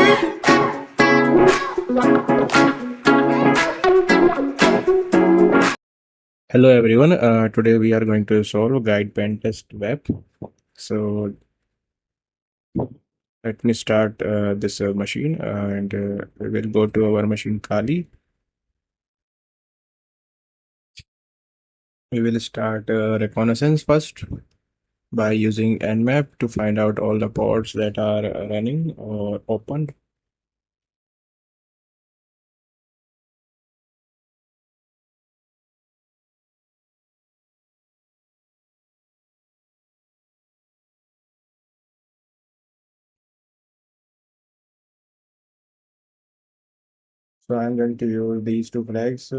Hello everyone. Today we are going to solve guide pen test web. So let me start this machine and we will go to our machine Kali. We will start reconnaissance first by using Nmap to find out all the ports that are running or open. So I'm going to use these two flags,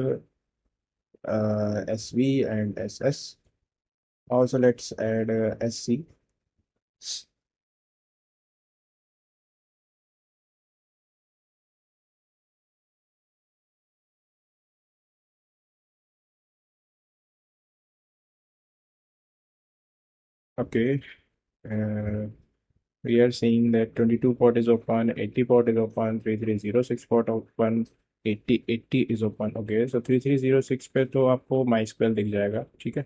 SV and SS. Also, let's add SC. Okay. Uh, we are seeing that 22 port is open, 80 port is open, 3306 port open, 80 is open. Okay, सो 3306 पे तो आपको MySQL दिख जाएगा, ठीक है,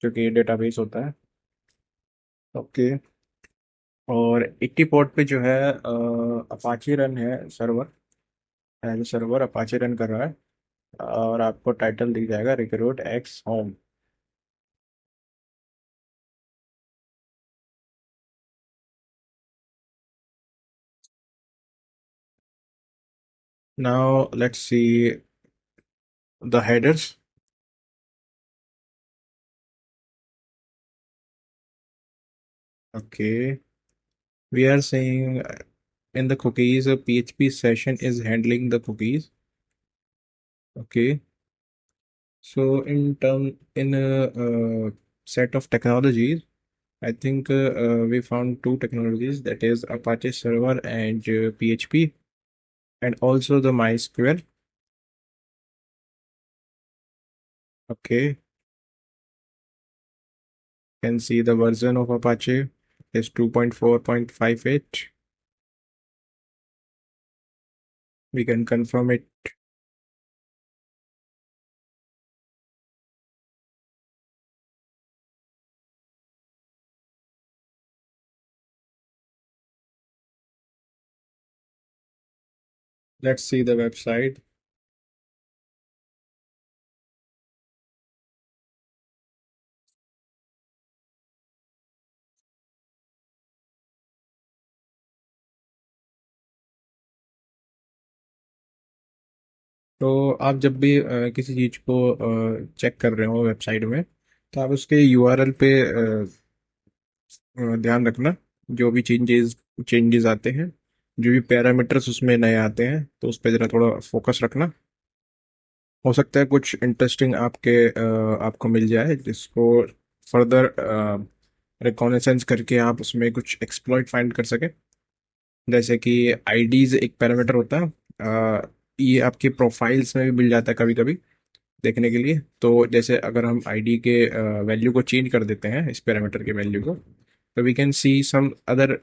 क्योंकि ये database होता है. ओके. और 80 पोर्ट पे जो है अपाचे रन है server. As server Apache run कर रहा है और आपको टाइटल दिख जाएगा recruit X home. Now let's see the headers. Okay, we are saying in the cookies, a PHP session is handling the cookies. Okay, so in a set of technologies, I think we found two technologies, that is Apache Server and PHP, and also the MySQL. Okay, can see the version of Apache is 2.4.58. We can confirm it. Let's see the website. तो आप जब भी किसी चीज को check कर रहे हो वेबसाइट में, तो आप उसके यूआरएल पे ध्यान रखना. जो भी चेंजेस चेंजेस आते हैं, जो भी पैरामीटर्स उसमें नए आते हैं, तो उस पर जरा थोड़ा फोकस रखना. हो सकता है कुछ इंटरेस्टिंग आपको मिल जाए, जिसको फर्दर रिकॉग्निसेंस करके आप उसमें कुछ एक्सप्लॉइट फाइंड कर सके. जैसे कि आईडीज एक पैरामीटर होता है. ये आपके प्रोफाइल्स में भी मिल जाता है कभी कभी देखने के लिए. तो जैसे अगर हम आईडी के वैल्यू को चेंज कर देते हैं, इस पैरामीटर के वैल्यू को, तो we can see some other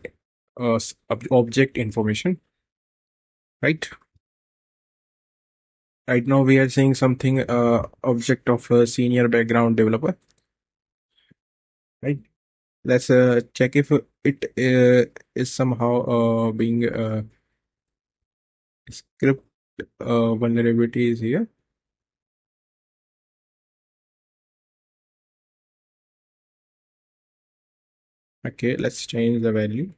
object information, right? Right now we are seeing something object of a senior background developer, right? Let's check if it is somehow being script vulnerability is here. Okay, let's change the value.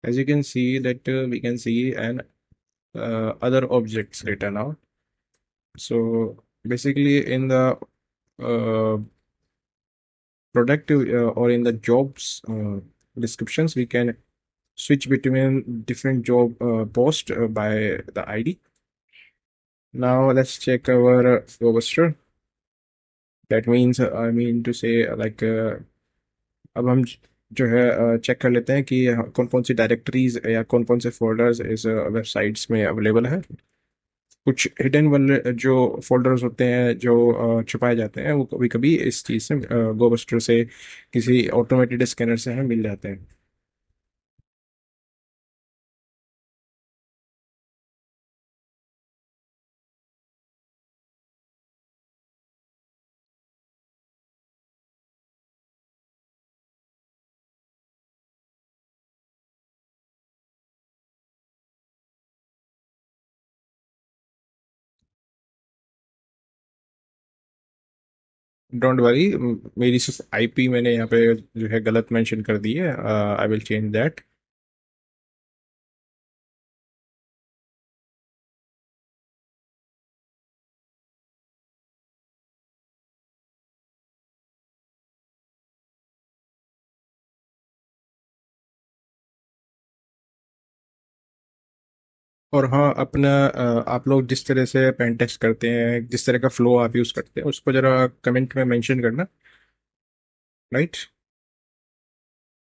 As you can see that we can see an other objects data now. So basically in the uh, productive or in the jobs descriptions, we can switch between different job post by the ID. Now let's check our roster. That means I mean to say like अब हम जो है check कर लेते हैं कि कौन कौन सी डायरेक्टरीज या कौन कौन से फोल्डर्स इस वेबसाइट्स में अवेलेबल है. कुछ हिडन वाले जो फोल्डर्स होते हैं, जो छुपाए जाते हैं, वो कभी कभी इस चीज़ से गोबस्टर से किसी ऑटोमेटेड स्कैनर से हमें मिल जाते हैं. डोंट वरी, मेरी सिर्फ आईपी मैंने यहाँ पे जो है गलत मेंशन कर दी है। I will change that. और हाँ, अपना आप लोग जिस तरह से पेन टेस्ट करते हैं, जिस तरह का फ्लो आप यूज़ करते हैं, उसको जरा कमेंट में मेंशन करना, राइट?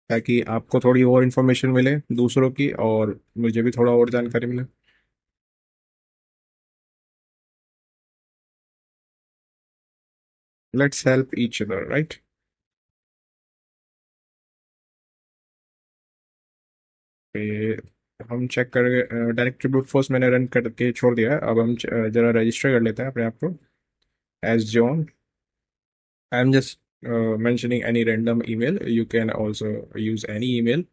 ताकि आपको थोड़ी और इन्फॉर्मेशन मिले दूसरों की, और मुझे भी थोड़ा और जानकारी मिले। Let's help each other, right? पे हम चेक कर, डायरेक्टरी ब्रूट फोर्स मैंने रन करके छोड़ दिया है। अब हम जरा रजिस्टर कर लेते हैं अपने आप को as John. I am just mentioning any random email. You can also use any email,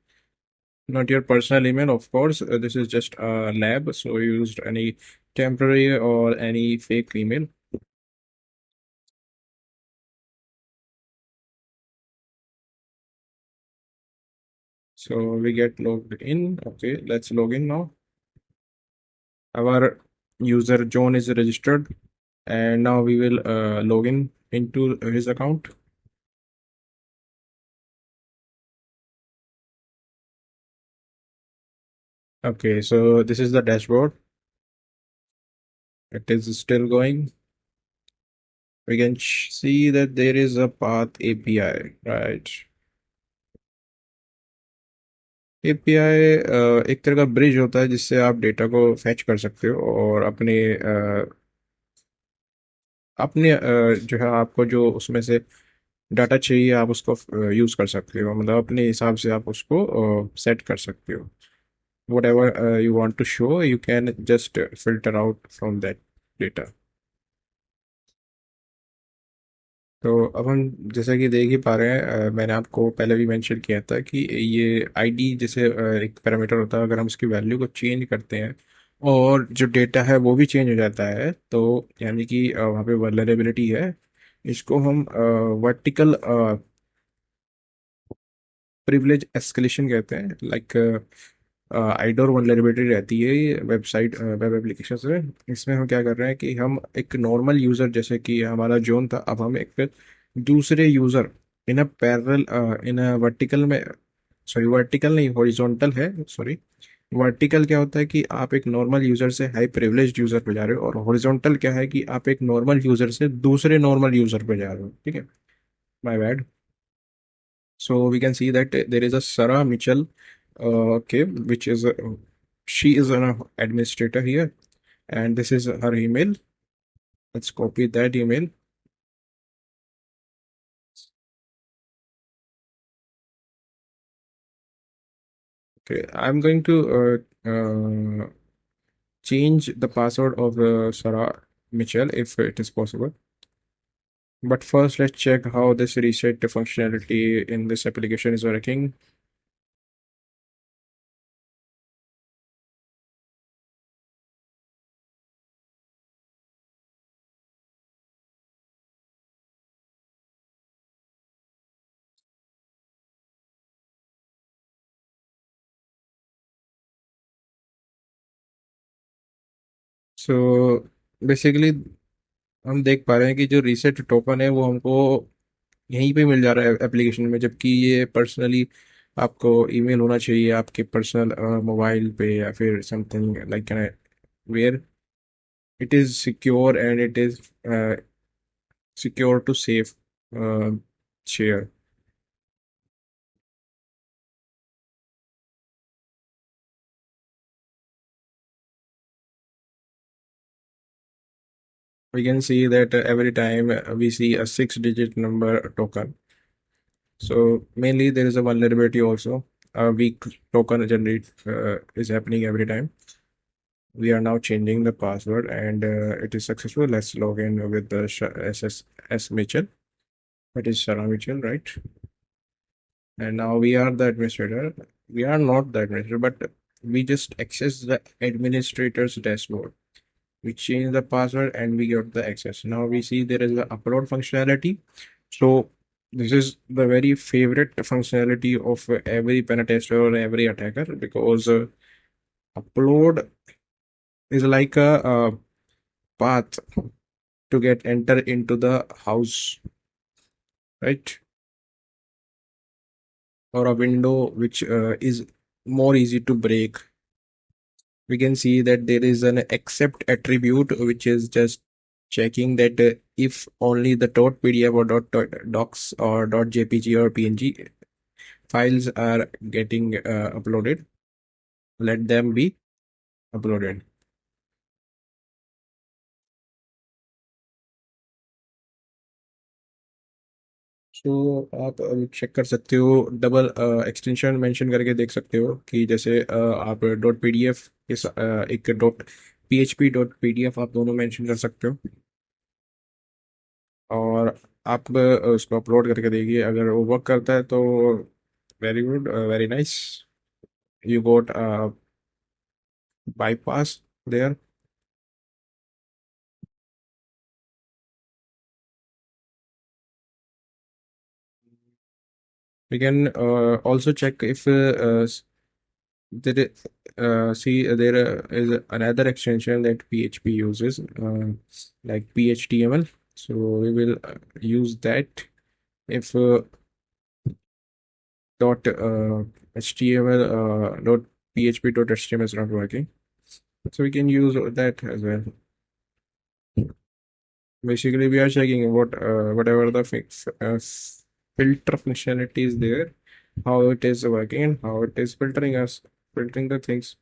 not your personal email, of course. This is just a lab, so used any temporary or any fake email. So we get logged in. Okay, let's log in now. Our user John is registered, and now we will log in into his account. Okay, so this is the dashboard. It is still going. We can see that there is a path API, right? API एक तरह का bridge होता है जिससे आप data को fetch कर सकते हो, और अपने जो है, आपको जो उसमें से डाटा चाहिए आप उसको यूज़ कर सकते हो, मतलब अपने हिसाब से आप उसको सेट कर सकते हो। whatever you want to show, you can just filter out from that data. तो अब हम जैसा कि देख ही पा रहे हैं, मैंने आपको पहले भी मेंशन किया था कि ये आईडी जैसे एक पैरामीटर होता है, अगर हम उसकी वैल्यू को चेंज करते हैं और जो डेटा है वो भी चेंज हो जाता है, तो यानी कि वहाँ पे वल्नरेबिलिटी है। इसको हम वर्टिकल प्रिविलेज एस्केलेशन कहते हैं। लाइक आइडोर वल्नरेबिलिटी रहती है ये वेबसाइट वेब एप्लीकेशन में। इसमें हम क्या कर रहे हैं कि हम एक नॉर्मल यूज़र, जैसे कि हमारा जोन था, अब हम एक दूसरे user in a parallel, in a vertical में, सॉरी वर्टिकल नहीं, हॉरिजॉन्टल है, सॉरी। वर्टिकल क्या होता है कि आप एक नॉर्मल यूज़र से हाई प्रिविलेज्ड यूज़र पे जा रहे हो, और हॉरिजॉन्टल क्या है कि आप एक नॉर्मल यूज़र से दूसरे नॉर्मल यूज़र पे जा रहे हो, ठीक है? My bad. So we can see that there is a Sarah Mitchell, okay, which is she is an administrator here, and this is her email. Let's copy that email. Okay, I'm going to change the password of Sarah Mitchell if it is possible. But first, let's check how this reset functionality in this application is working. So basically हम देख पा रहे हैं कि जो reset token है वो हमको यहीं पे मिल जा रहा है एप्लीकेशन में, जबकि ये पर्सनली आपको ईमेल होना चाहिए आपके पर्सनल मोबाइल पे, या फिर something like where it is secure and it is secure to save share. We can see that every time we see a 6-digit number token. So mainly there is a vulnerability also. A weak token generate is happening every time. We are now changing the password, and it is successful. Let's log in with the SSS Mitchell. That is Sarah Mitchell, right? And now we are the administrator. We are not the administrator, but we just access the administrator's dashboard. We change the password and we get the access. Now we see there is the upload functionality. So this is the very favorite functionality of every pen tester or every attacker, because upload is like a path to get enter into the house, right? Or a window which is more easy to break. We can see that there is an accept attribute which is just checking that if only the .pdf or .docs or .jpg or png files are getting uploaded, let them be uploaded. सो आप check कर सकते हो, double extension mention करके देख सकते हो कि जैसे आप डॉट पी डी एफ के एक dot P H P dot P D F आप दोनों मेंशन कर सकते हो, और आप उसको अपलोड करके देखिए, अगर वो वर्क करता है तो very good, very nice, you got bypass there. We can also check if there see there is another extension that PHP uses, like PHTML. So we will use that if dot HTML dot PHP dot HTML is not working. So we can use that as well. Basically, we are checking whatever the filter functionality is there, how it is working, and how it is filtering the things.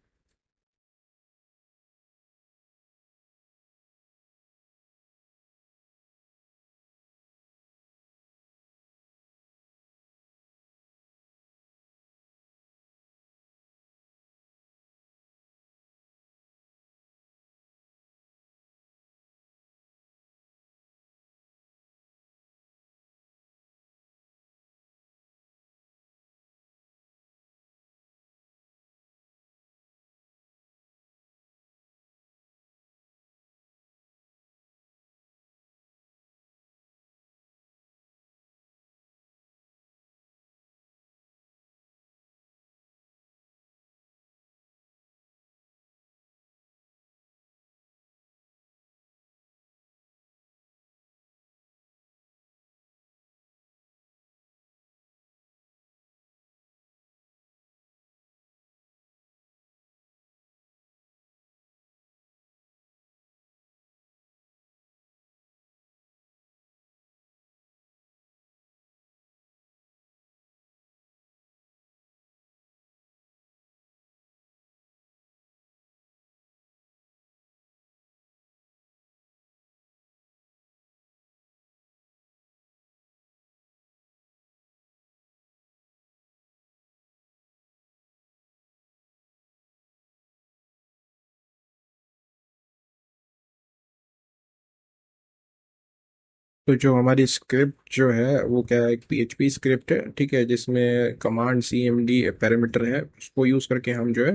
तो जो हमारी script जो है वो क्या है, एक PHP script है, ठीक है, जिसमें कमांड CMD पैरामीटर है, उसको यूज करके हम जो है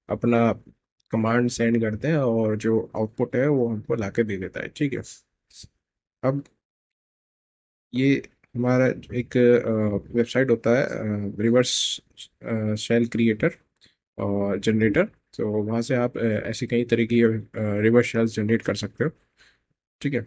अपना कमांड सेंड करते हैं, और जो आउटपुट है वो हमको लाके दे देता है, ठीक है। अब ये हमारा एक वेबसाइट होता है, रिवर्स शेल क्रिएटर और जनरेटर। तो वहाँ से आप ऐसी कई तरह की रिवर्स शेल्स जनरेट कर सकते हो, ठीक है।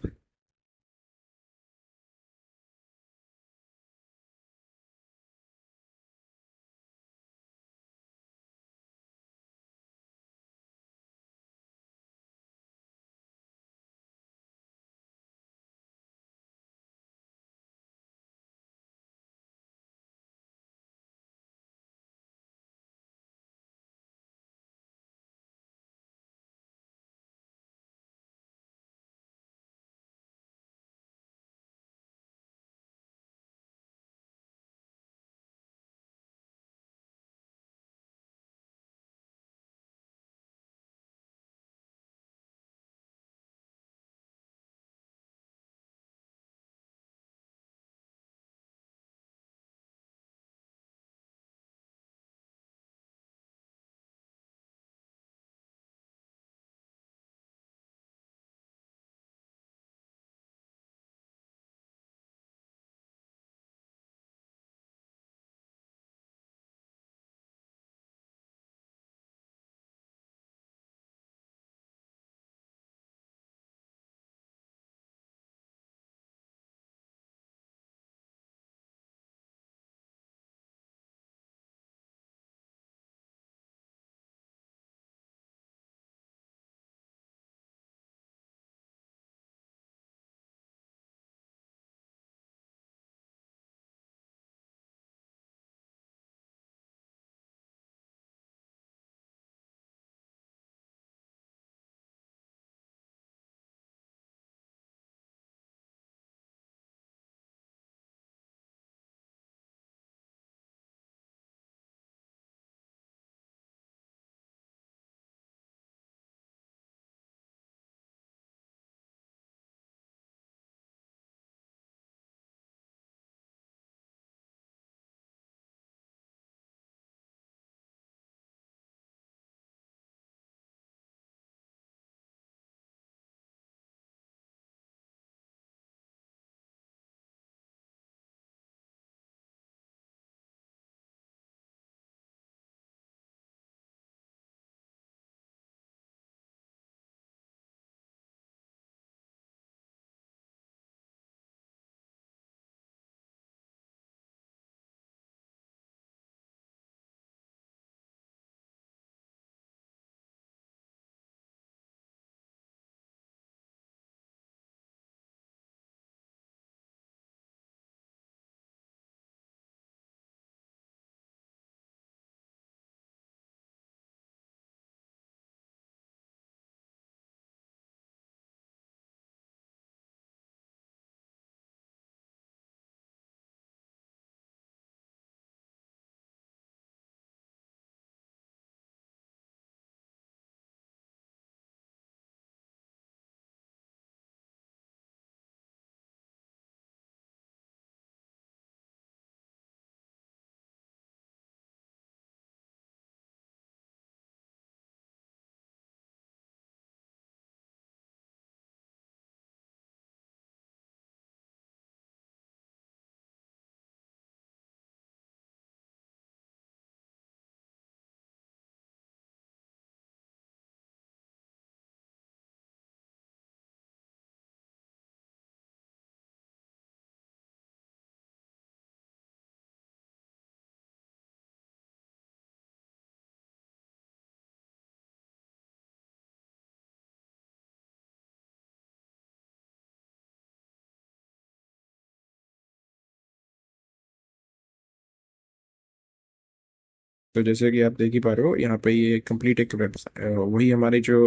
तो जैसे कि आप देख ही पा रहे हो यहाँ पे ये कंप्लीट एक वेबसाइट, वही हमारी जो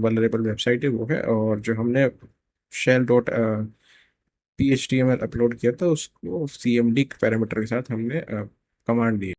वल्नरेबल वेबसाइट है वो है, और जो हमने शेल डॉट PHTML अपलोड किया था उसको CMD पैरामीटर के साथ हमने कमांड दी,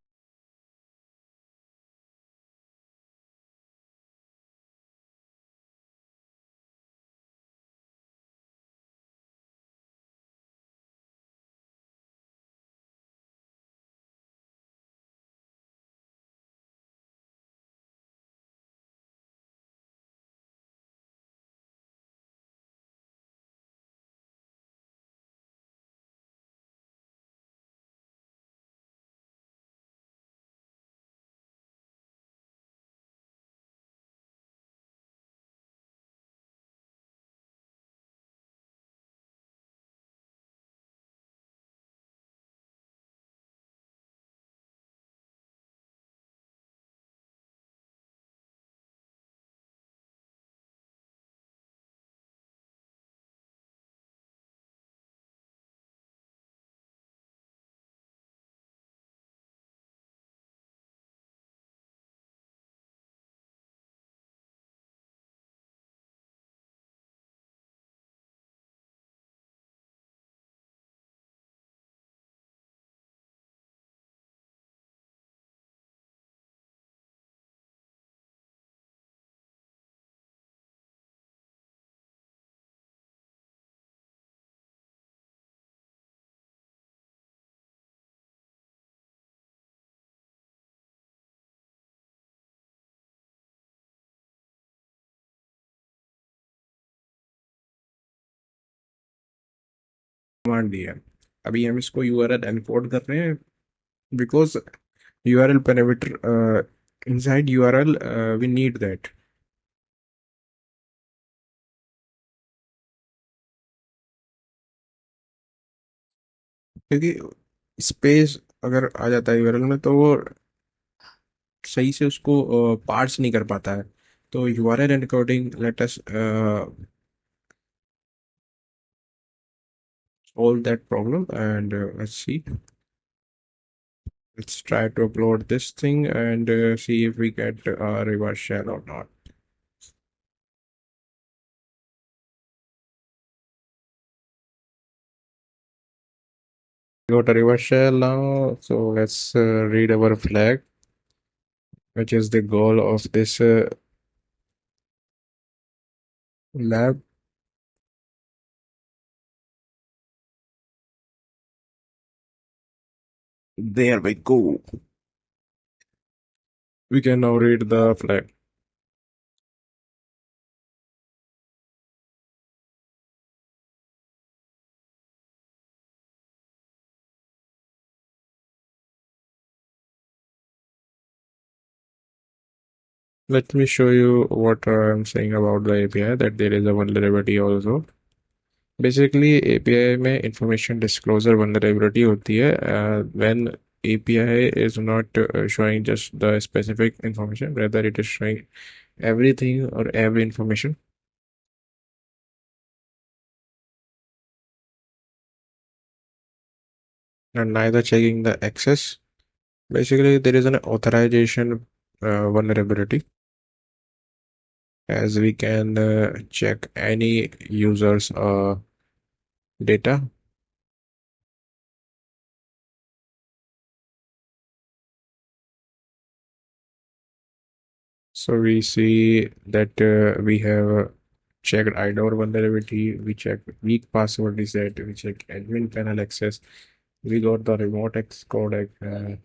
कमांड दी है। अभी हम इसको URL एनकोड कर रहे हैं, because URL parameter inside URL, we need that, क्योंकि स्पेस अगर आ जाता है URL में तो वो सही से उसको पार्स नहीं कर पाता है। तो URL encoding let us solve that problem, and let's see. Let's try to upload this thing and see if we get a reverse shell or not. Got a reverse shell now, so let's read our flag, which is the goal of this lab. There we go. We can now read the flag. Let me show you what I'm saying about the API, that there is a vulnerability also. Basically, API में information disclosure vulnerability होती है when API is not showing just the specific information, rather it is showing everything or every information, and neither checking the access. Basically, there is an authorization vulnerability, as we can check any user's data. So we see that we have checked IDOR vulnerability, we checked weak password reset, we checked admin panel access, we got the remote X codec.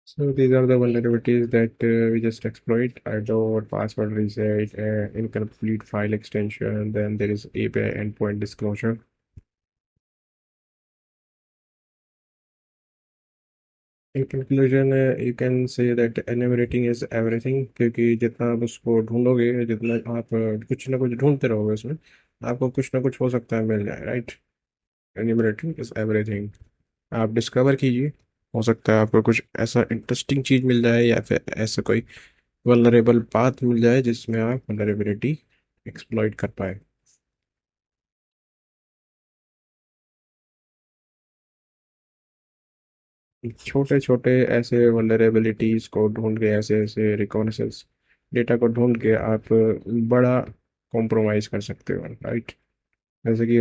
So these are the vulnerabilities that we just exploit: IDOR, password reset, incomplete file extension, then there is API endpoint disclosure. In conclusion, you can say that enumerating is everything, क्योंकि जितना आप उसको ढूंढोगे, जितना आप कुछ ना कुछ ढूंढते रहोगे उसमें, आपको कुछ ना कुछ हो सकता है मिल जाए, राइट? Enumerating is everything. आप डिस्कवर कीजिए हो सकता है आपको कुछ ऐसा इंटरेस्टिंग चीज मिल जाए या फिर ऐसा कोई वल्नरेबल पाथ मिल जाए जिसमें आप वल्नरेबिलिटी एक्सप्लॉइट कर पाए। छोटे छोटे ऐसे वल्नरेबिलिटीज को ढूंढ के, ऐसे ऐसे रिकॉग्निसेंस डेटा को ढूंढ के आप बड़ा कॉम्प्रोमाइज कर सकते हो, राइट। जैसे कि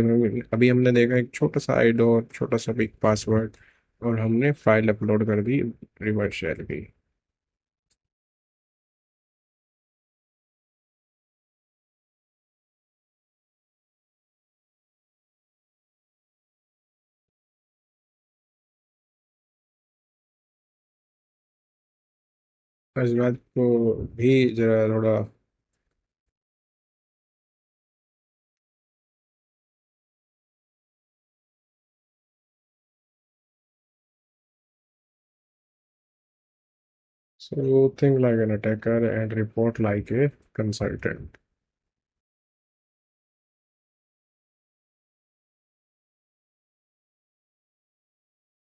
अभी हमने देखा एक छोटा सा आईडी और छोटा सा बिग पासवर्ड, और हमने फाइल अपलोड कर दी रिवर्स शेयर की। इस बात को भी जरा थोड़ा। So think like an attacker and report like a consultant.